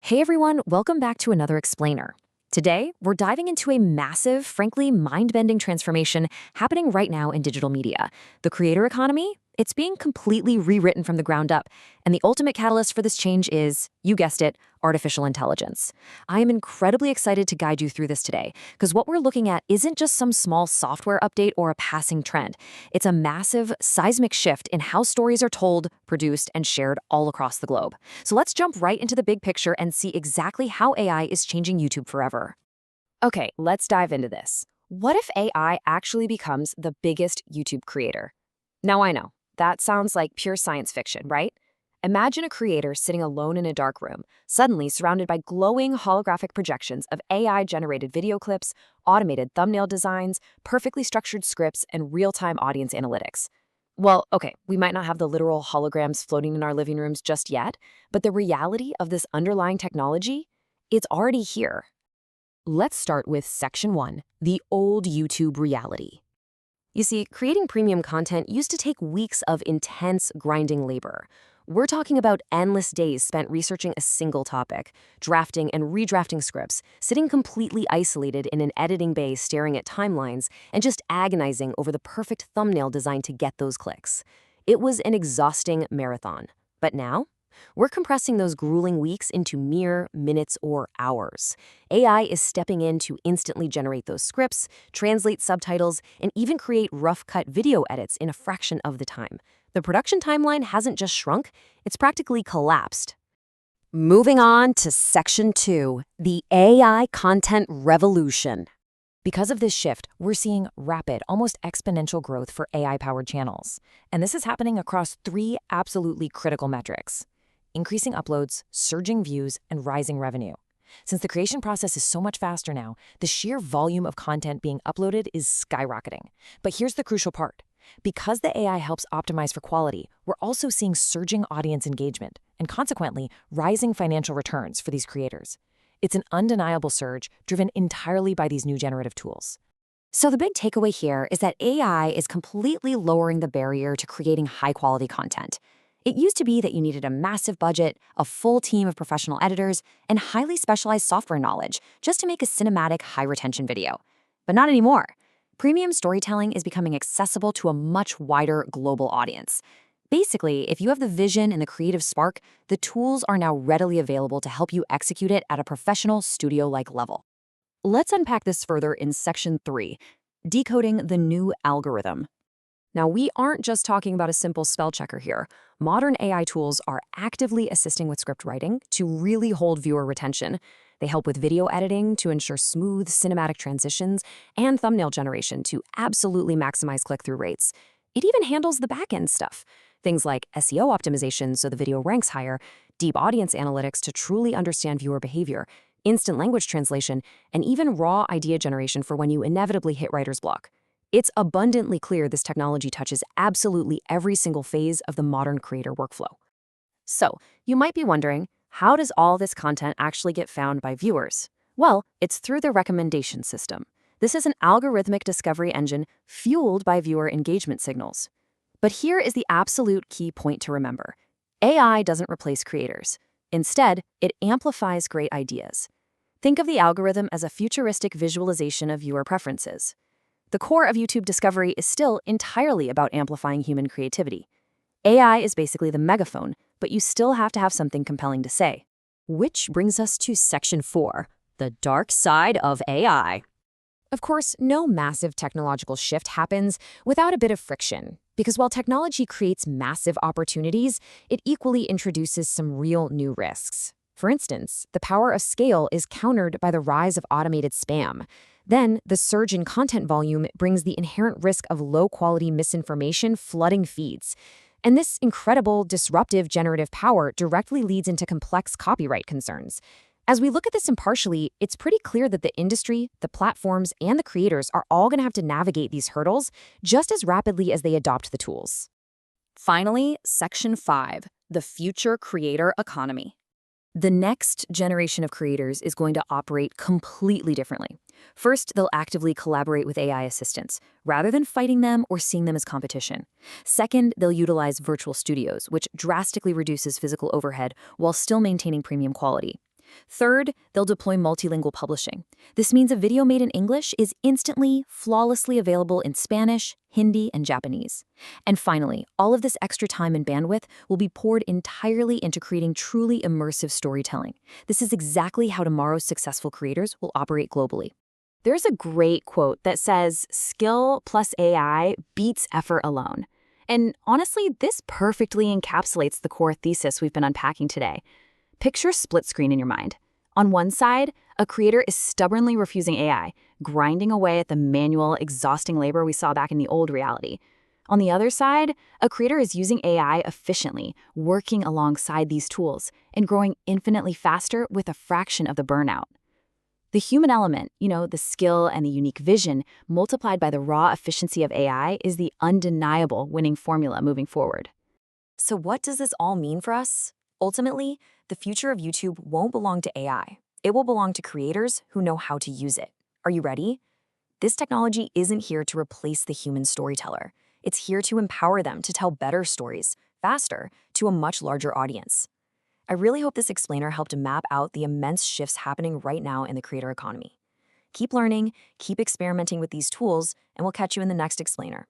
Hey everyone, welcome back to another explainer. Today, we're diving into a massive, frankly, mind-bending transformation happening right now in digital media. The creator economy, it's being completely rewritten from the ground up, and the ultimate catalyst for this change is, you guessed it, artificial intelligence. I am incredibly excited to guide you through this today, because what we're looking at isn't just some small software update or a passing trend. It's a massive, seismic shift in how stories are told, produced, and shared all across the globe. So let's jump right into the big picture and see exactly how AI is changing YouTube forever. Okay, let's dive into this. What if AI actually becomes the biggest YouTube creator? Now I know, that sounds like pure science fiction, right? Imagine a creator sitting alone in a dark room, suddenly surrounded by glowing holographic projections of AI-generated video clips, automated thumbnail designs, perfectly structured scripts, and real-time audience analytics. Well, okay, we might not have the literal holograms floating in our living rooms just yet, but the reality of this underlying technology, it's already here. Let's start with Section 1, the old YouTube reality. You see, creating premium content used to take weeks of intense, grinding labor. We're talking about endless days spent researching a single topic, drafting and redrafting scripts, sitting completely isolated in an editing bay staring at timelines, and just agonizing over the perfect thumbnail design to get those clicks. It was an exhausting marathon. But now, we're compressing those grueling weeks into mere minutes or hours. AI is stepping in to instantly generate those scripts, translate subtitles, and even create rough-cut video edits in a fraction of the time. The production timeline hasn't just shrunk, it's practically collapsed. Moving on to Section 2, the AI content revolution. Because of this shift, we're seeing rapid, almost exponential growth for AI-powered channels. And this is happening across three absolutely critical metrics: increasing uploads, surging views, and rising revenue. Since the creation process is so much faster now, the sheer volume of content being uploaded is skyrocketing. But here's the crucial part. Because the AI helps optimize for quality, we're also seeing surging audience engagement, and consequently, rising financial returns for these creators. It's an undeniable surge driven entirely by these new generative tools. So the big takeaway here is that AI is completely lowering the barrier to creating high-quality content. It used to be that you needed a massive budget, a full team of professional editors, and highly specialized software knowledge just to make a cinematic, high-retention video. But not anymore. Premium storytelling is becoming accessible to a much wider global audience. Basically, if you have the vision and the creative spark, the tools are now readily available to help you execute it at a professional studio-like level. Let's unpack this further in Section 3, decoding the new algorithm. Now, we aren't just talking about a simple spell checker here. Modern AI tools are actively assisting with script writing to really hold viewer retention. They help with video editing to ensure smooth cinematic transitions and thumbnail generation to absolutely maximize click-through rates. It even handles the back-end stuff. Things like SEO optimization so the video ranks higher, deep audience analytics to truly understand viewer behavior, instant language translation, and even raw idea generation for when you inevitably hit writer's block. It's abundantly clear this technology touches absolutely every single phase of the modern creator workflow. So, you might be wondering, how does all this content actually get found by viewers? Well, it's through the recommendation system. This is an algorithmic discovery engine fueled by viewer engagement signals. But here is the absolute key point to remember. AI doesn't replace creators. Instead, it amplifies great ideas. Think of the algorithm as a futuristic visualization of viewer preferences. The core of YouTube discovery is still entirely about amplifying human creativity. AI is basically the megaphone, but you still have to have something compelling to say. Which brings us to Section 4, the dark side of AI. Of course, no massive technological shift happens without a bit of friction, because while technology creates massive opportunities, it equally introduces some real new risks. For instance, the power of scale is countered by the rise of automated spam. Then, the surge in content volume brings the inherent risk of low-quality misinformation flooding feeds. And this incredible, disruptive generative power directly leads into complex copyright concerns. As we look at this impartially, it's pretty clear that the industry, the platforms, and the creators are all going to have to navigate these hurdles just as rapidly as they adopt the tools. Finally, Section 5, the future creator economy. The next generation of creators is going to operate completely differently. First, they'll actively collaborate with AI assistants, rather than fighting them or seeing them as competition. Second, they'll utilize virtual studios, which drastically reduces physical overhead while still maintaining premium quality. Third, they'll deploy multilingual publishing. This means a video made in English is instantly, flawlessly available in Spanish, Hindi, and Japanese. And finally, all of this extra time and bandwidth will be poured entirely into creating truly immersive storytelling. This is exactly how tomorrow's successful creators will operate globally. There's a great quote that says, "Skill plus AI beats effort alone." And honestly, this perfectly encapsulates the core thesis we've been unpacking today. Picture a split screen in your mind. On one side, a creator is stubbornly refusing AI, grinding away at the manual, exhausting labor we saw back in the old reality. On the other side, a creator is using AI efficiently, working alongside these tools, and growing infinitely faster with a fraction of the burnout. The human element, the skill and the unique vision, multiplied by the raw efficiency of AI, is the undeniable winning formula moving forward. So what does this all mean for us? Ultimately, the future of YouTube won't belong to AI. It will belong to creators who know how to use it. Are you ready? This technology isn't here to replace the human storyteller. It's here to empower them to tell better stories, faster, to a much larger audience. I really hope this explainer helped map out the immense shifts happening right now in the creator economy. Keep learning, keep experimenting with these tools, and we'll catch you in the next explainer.